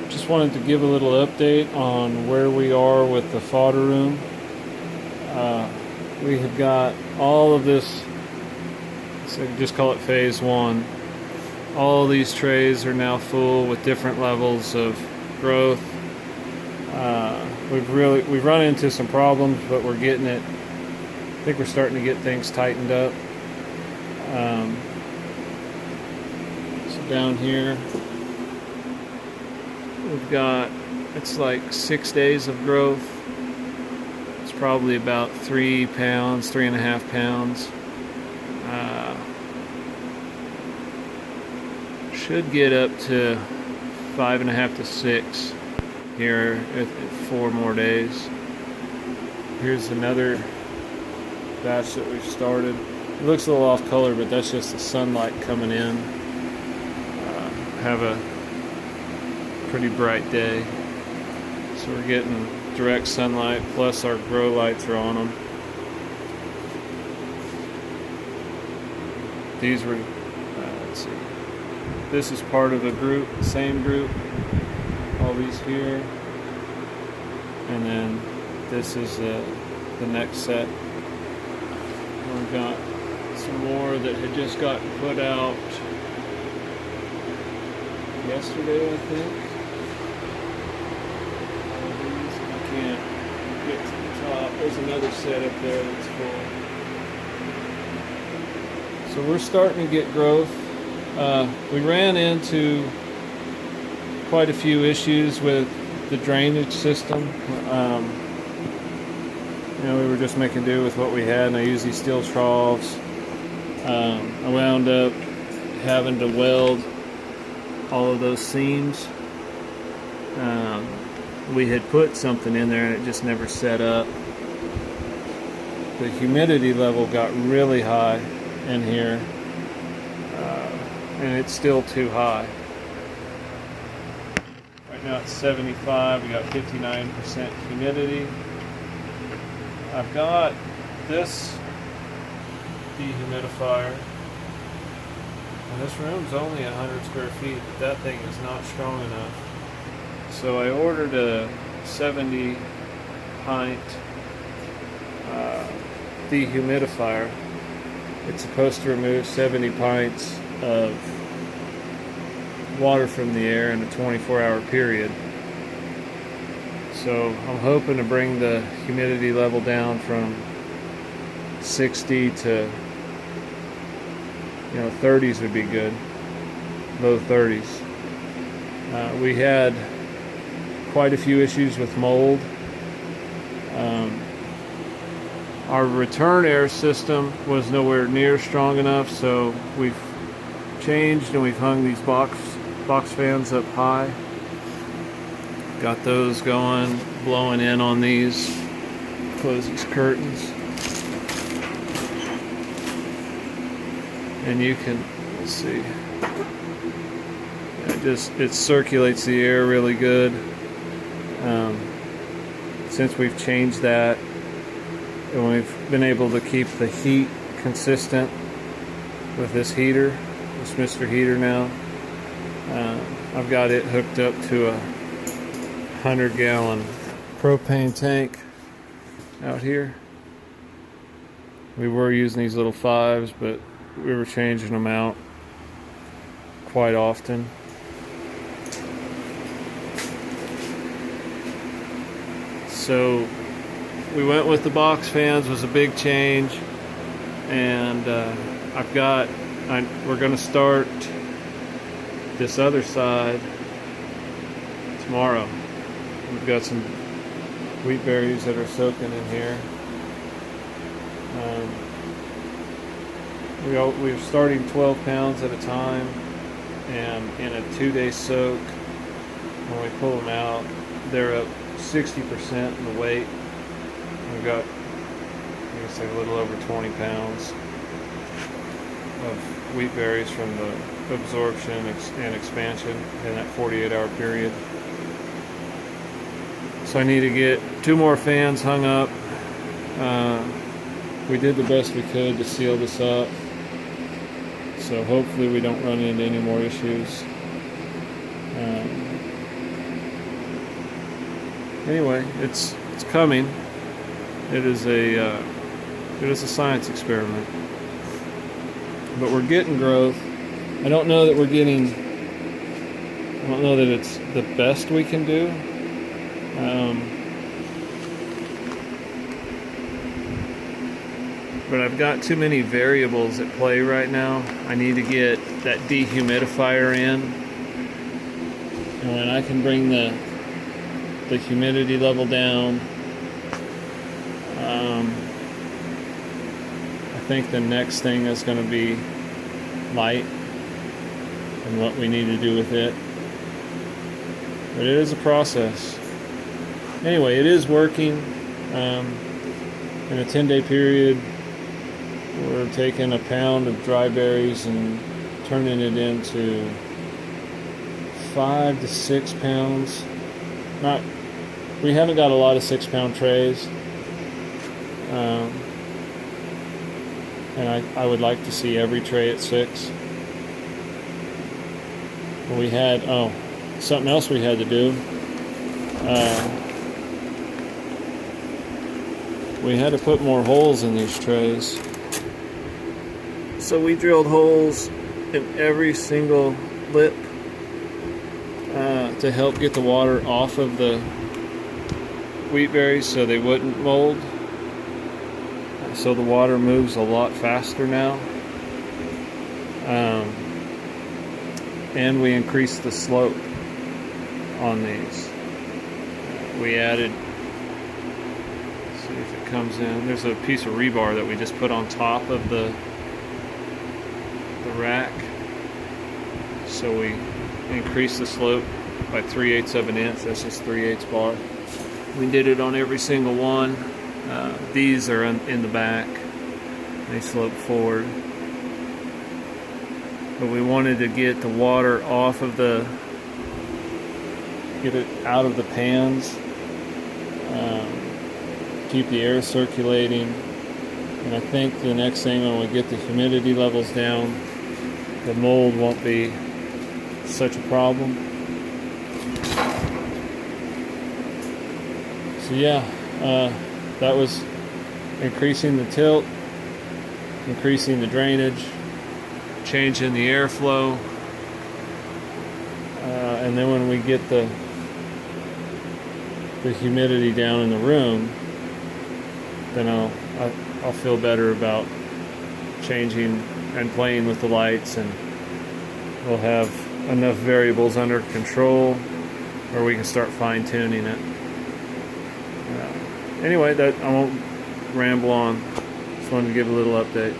just wanted to give a little update on where we are with the fodder room. We have got all of this, so just call it phase one. All of these trays are now full with different levels of growth. We've run into some problems, but we're getting it. I think we're starting to get things tightened up. So down here, we've got, it's like 6 days of growth. It's probably about 3 pounds, 3.5 pounds. Should get up to 5.5 to 6 here at 4 more days. Here's another batch that we've started. It looks a little off color, but that's just the sunlight coming in. Have a pretty bright day, so we're getting direct sunlight, plus our grow lights are on them. These were, let's see, this is part of a group, the same group, all these here, and then this is the next set. We've got some more that had just gotten put out yesterday, I think. I can't get to the top. There's another set up there that's full. So we're starting to get growth. We ran into quite a few issues with the drainage system. We were just making do with what we had, and I used these steel troughs. I wound up having to weld all of those seams. We had put something in there and it just never set up. The humidity level got really high in here, and it's still too high. Right now it's 75, we got 59% humidity. I've got this dehumidifier, and this room's only 100 square feet, but that thing is not strong enough. So I ordered a 70 pint dehumidifier. It's supposed to remove 70 pints of water from the air in a 24-hour period. So I'm hoping to bring the humidity level down from 60 to 30s would be good, low 30s. We had quite a few issues with mold. Our return air system was nowhere near strong enough, so we've changed and we've hung these box fans up high. Got those going, blowing in on these. Close these curtains. And you can, let's see, it circulates the air really good. Since we've changed that, and we've been able to keep the heat consistent with this heater, this Mr. Heater now. I've got it hooked up to a 100-gallon propane tank out here. We were using these little 5s, but we were changing them out quite often. So we went with the box fans, was a big change, and we're going to start this other side tomorrow. We've got some wheat berries that are soaking in here. We're starting 12 pounds at a time, and in a 2-day soak, when we pull them out, they're up 60% in the weight. We've got, I guess, a little over 20 pounds of wheat berries from the absorption and expansion in that 48-hour period. So I need to get 2 more fans hung up. We did the best we could to seal this up, so hopefully we don't run into any more issues. anyway, it's coming. It is a science experiment, but we're getting growth. I don't know that it's the best we can do. But I've got too many variables at play right now. I need to get that dehumidifier in. And when I can bring the humidity level down, I think the next thing is going to be light and what we need to do with it. But it is a process. Anyway, it is working. In a 10-day period, we're taking a pound of dry berries and turning it into 5 to 6 pounds. We haven't got a lot of 6-pound trays, and I would like to see every tray at 6. We had something else we had to do. We had to put more holes in these trays. So we drilled holes in every single lip to help get the water off of the wheat berries so they wouldn't mold. So the water moves a lot faster now. And we increased the slope on these. We added, let's see if it comes in. There's a piece of rebar that we just put on top of the rack, so we increase the slope by 3/8 of an inch. That's just 3/8 bar. We did it on every single one. These are in the back, they slope forward, but we wanted to get the water off of get it out of the pans, keep the air circulating. And I think the next thing, when we get the humidity levels down, the mold won't be such a problem. So yeah, that was increasing the tilt, increasing the drainage, changing the airflow, and then when we get the humidity down in the room, then I'll feel better about changing and playing with the lights, and we'll have enough variables under control where we can start fine-tuning it. Anyway, that I won't ramble on. Just wanted to give a little update.